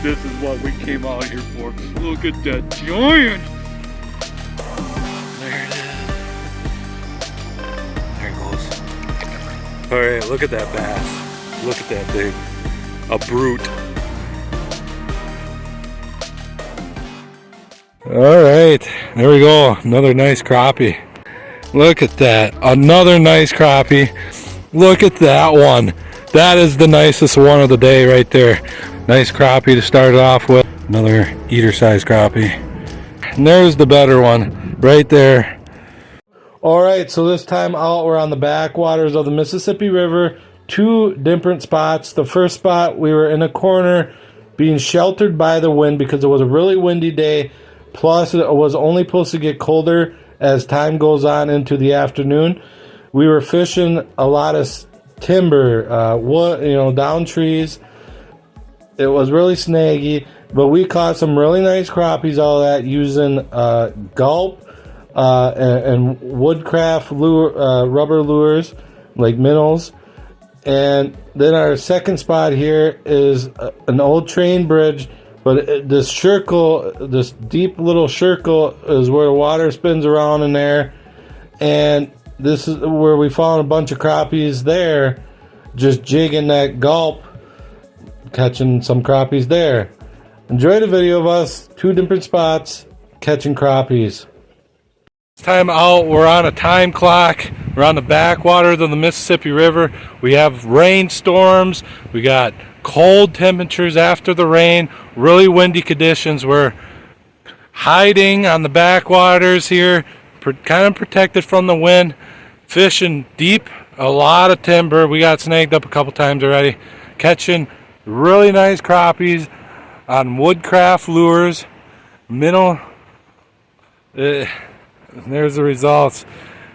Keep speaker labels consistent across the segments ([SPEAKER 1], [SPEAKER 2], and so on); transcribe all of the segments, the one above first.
[SPEAKER 1] This is what we came out here for. Look at that giant. There it is. There it goes. All right, look at that bass. Look at that thing. A brute. All right, there we go. Another nice crappie. Look at that. Another nice crappie. Look at that one. That is the nicest one of the day right there. Nice crappie to start it off with. Another eater size crappie. And there's the better one right there. All right, so this time out we're on the backwaters of the Mississippi River. Two different spots. The first spot we were in a corner being sheltered by the wind because it was a really windy day. Plus it was only supposed to get colder as time goes on into the afternoon. We were fishing a lot of timber, wood, down trees. It was really snaggy, but we caught some really nice crappies out of that using Gulp and Woodcraft lure, rubber lures like Minnows. And then our second spot here is an old train bridge, but this circle, this deep little circle is where the water spins around in there. And this is where we found a bunch of crappies there, just jigging that Gulp, catching some crappies there. Enjoy the video of us, two different spots, catching crappies. Time out, we're on a time clock. We're on the backwaters of the Mississippi River. We have rainstorms. We got cold temperatures after the rain, really windy conditions. We're hiding on the backwaters here, kind of protected from the wind, fishing deep, a lot of timber. We got snagged up a couple times already, catching really nice crappies on Woodcraft lures. Minnow. There's the results.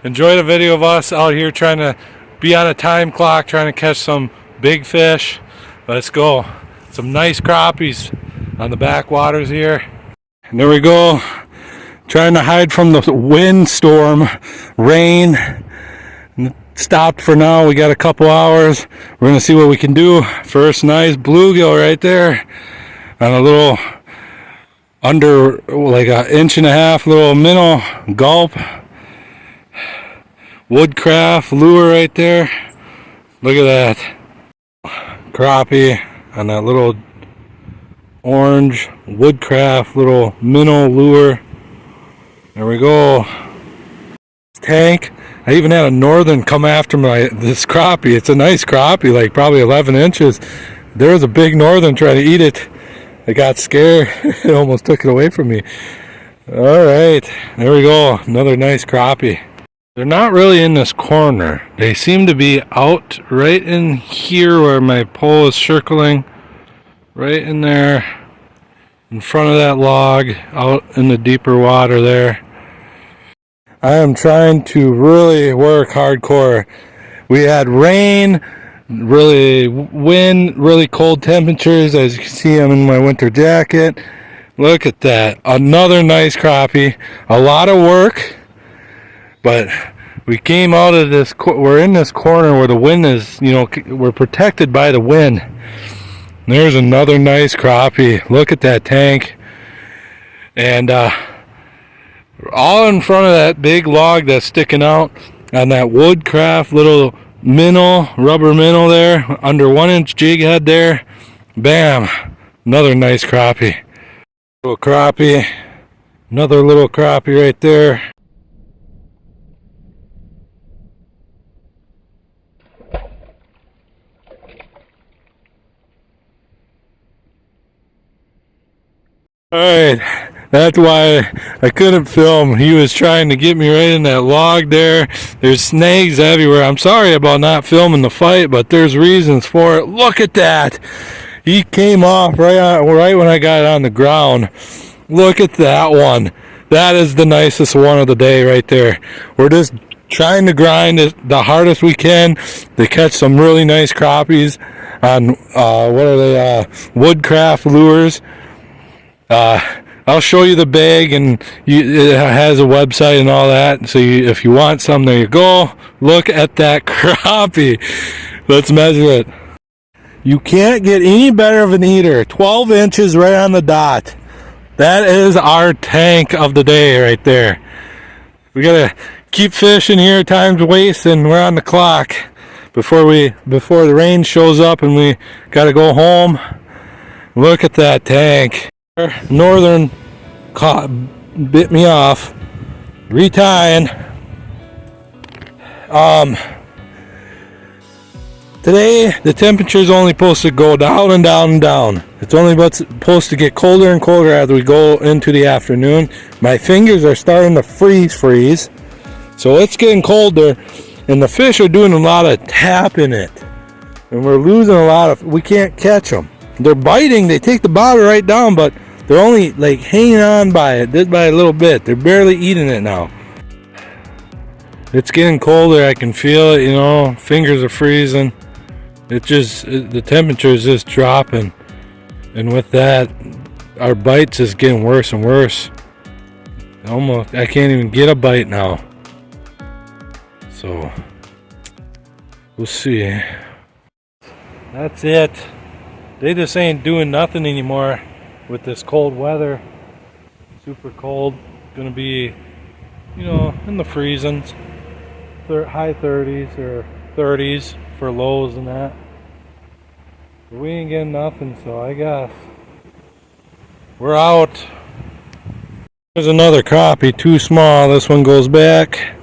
[SPEAKER 1] Enjoy the video of us out here trying to be on a time clock, trying to catch some big fish. Let's go. Some nice crappies on the backwaters here. And there we go. Trying to hide from the windstorm, rain. Stopped for now. We got a couple hours. We're going to see what we can do. First nice bluegill right there. On a little under like an inch and a half little minnow Gulp. Woodcraft lure right there. Look at that. Crappie on that little orange Woodcraft little minnow lure. There we go. Tank. I even had a northern come after this crappie. It's a nice crappie, like probably 11 inches. There was a big northern trying to eat it. I got scared. It almost took it away from me. All right, there we go. Another nice crappie. They're not really in this corner. They seem to be out right in here where my pole is circling. Right in there, in front of that log, out in the deeper water there. I am trying to really work hardcore. We had rain, really wind, really cold temperatures. As you can see, I'm in my winter jacket. Look at that. Another nice crappie. A lot of work, but we came out of this, we're in this corner where the wind is, we're protected by the wind. There's another nice crappie. Look at that tank. And all in front of that big log that's sticking out on that Woodcraft little minnow, rubber minnow there, under 1 inch jig head there. Bam, another nice crappie. Little crappie, another little crappie right there. All right. That's why I couldn't film. He was trying to get me right in that log there. There's snags everywhere. I'm sorry about not filming the fight, but there's reasons for it. Look at that. He came off right when I got on the ground. Look at that one. That is the nicest one of the day right there. We're just trying to grind it the hardest we can to catch some really nice crappies on, what are they, Woodcraft lures. I'll show you the bag, and it has a website and all that. So if you want some, there you go. Look at that crappie. Let's measure it. You can't get any better of an eater. 12 inches right on the dot. That is our tank of the day right there. We gotta keep fishing here, time's wasting, we're on the clock before the rain shows up and we gotta go home. Look at that tank. Northern caught, bit me off. Retying. Today the temperature is only supposed to go down and down and down. It's only supposed to get colder and colder as we go into the afternoon. My fingers are starting to freeze. So it's getting colder and the fish are doing a lot of tapping it. And we're losing a lot of, we can't catch them. They're biting, they take the bobber right down, but they're only like hanging on by it, just by a little bit. They're barely eating it now. It's getting colder, I can feel it, you know, fingers are freezing. The temperature is just dropping. And with that, our bites is getting worse and worse. Almost, I can't even get a bite now. So, we'll see. That's it. They just ain't doing nothing anymore with this cold weather. Super cold. Gonna be, you know, in the freezings. High 30s or 30s for lows and that. But we ain't getting nothing, so I guess we're out. There's another crappie, too small. This one goes back.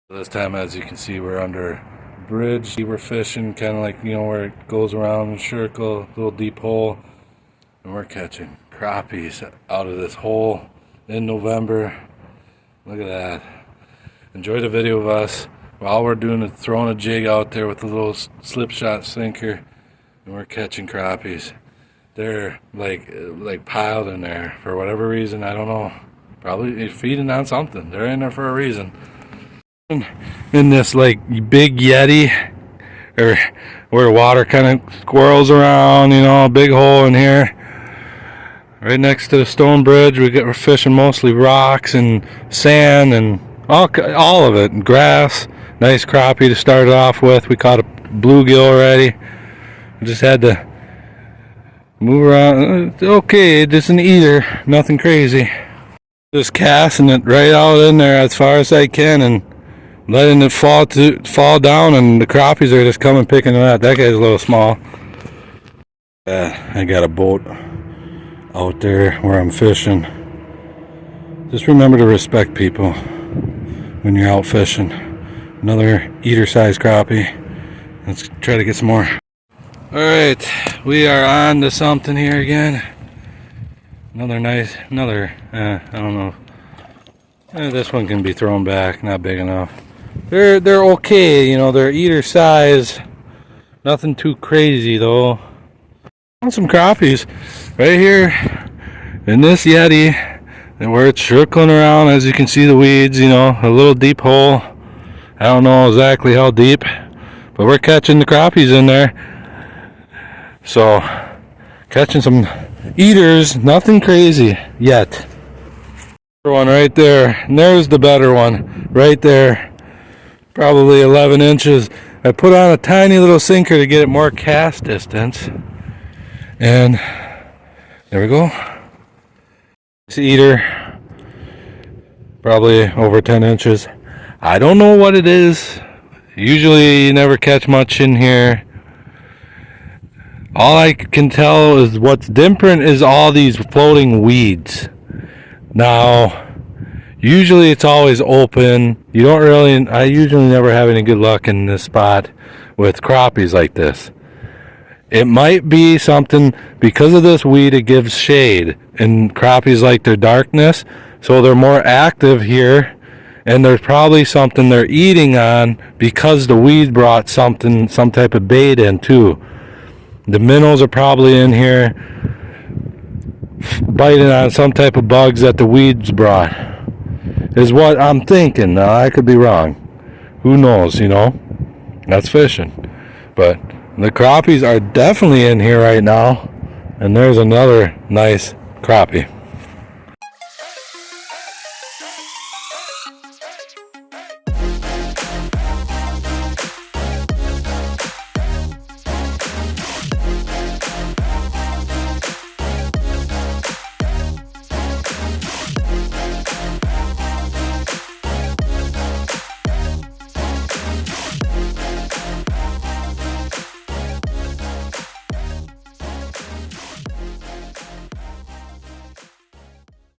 [SPEAKER 1] This time, as you can see, we're under a bridge. We're fishing kind of like, you know, where it goes around in a circle, little deep hole. And we're catching crappies out of this hole in November. Look at that. Enjoy the video of us. All we're doing is throwing a jig out there with a little slip shot sinker. And we're catching crappies. They're like piled in there for whatever reason. I don't know. Probably feeding on something. They're in there for a reason. In this like big yeti, or where water kind of swirls around, you know, a big hole in here right next to the stone bridge. We're fishing mostly rocks and sand and all of it, and grass. Nice crappie to start it off with. We caught a bluegill already. We just had to move around. It's okay, just an eater, nothing crazy. Just casting it right out in there as far as I can and letting it fall down, and the crappies are just coming picking it up. That guy's a little small. I got a boat out there where I'm fishing. Just remember to respect people when you're out fishing. Another eater-sized crappie. Let's try to get some more. Alright, we are on to something here again. I don't know. This one can be thrown back, not big enough. They're okay, you know, they're eater size. Nothing too crazy though. Found some crappies right here in this yeti, and where it's circling around, as you can see the weeds, you know, a little deep hole. I don't know exactly how deep, but we're catching the crappies in there. So, catching some eaters, nothing crazy yet. One right there, and there's the better one right there, probably 11 inches. I put on a tiny little sinker to get it more cast distance, and there we go. This eater, probably over 10 inches. I don't know what it is. Usually you never catch much in here. All I can tell is what's different is all these floating weeds. Now, usually it's always open. I usually never have any good luck in this spot with crappies like this. It might be something, because of this weed, it gives shade, and crappies like their darkness, so they're more active here, and there's probably something they're eating on because the weed brought some type of bait in too. The minnows are probably in here biting on some type of bugs that the weeds brought, is what I'm thinking. Now, I could be wrong. Who knows, you know? That's fishing. But the crappies are definitely in here right now, and there's another nice crappie.